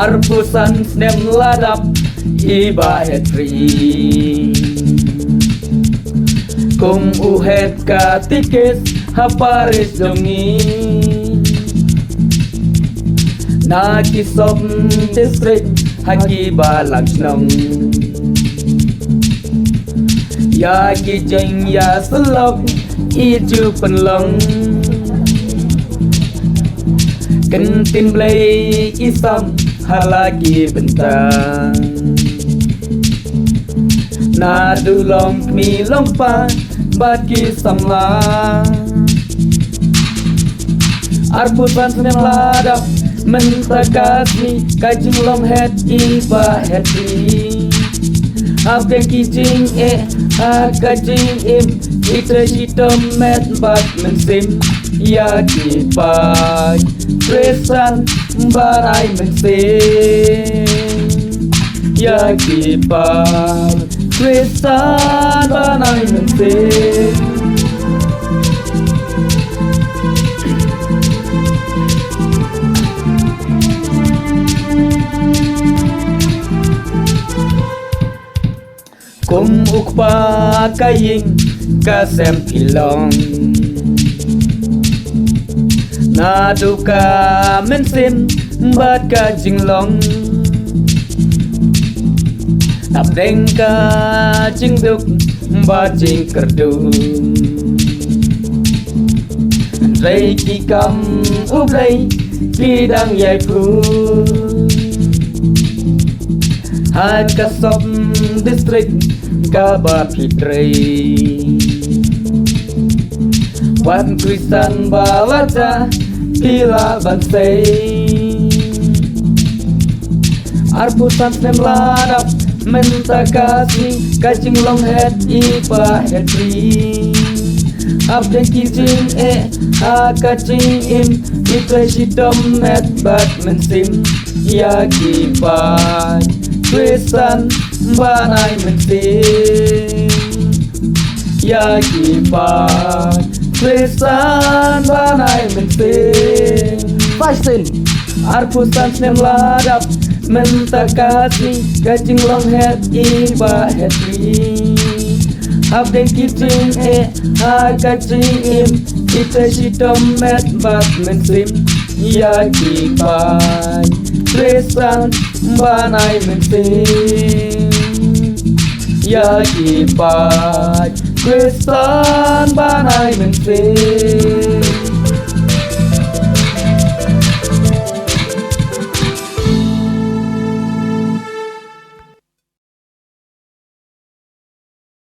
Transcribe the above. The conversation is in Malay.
Arpusan snem ladap iba hetri Kung uhet katikis haparis dongi Nakisop distrik hakiba lagnong Ya kijeng ya selok iju penlong Kentin blay isam halagi bentang Nadulong mi lompa bagi samla Arpusan senem ladap mentakasmi kajing long het iba heti Abdeng kijing kajing im itra shitom met bat mensim Ya kipai Kresan barai mensim Ya kipai Kresan barai mensim Kum ukpa kaying kasem pilong Naduka mensim bat ka jinglong Abdeng ka jingduk bat jing kerdu Rei kikam ublay bidang yai pu Had kasop distrik kaba fitrei Wan krisan balata pila bansai Arpusan snem ladap mentakasmi kajing long het iba hetri Abdeng kijing kajing im itra shitom met bat mensim Ya kipai Krisan banai mensim Ya kipai Krisan banai mensim Faistin Arpusan snem ladap mentakasmi kajing long het iba hetri Abdeng kijing kajing im itra shitom met bat mensim Ya kipai Krisan banai mensim Ya kipai Krisan banai mensim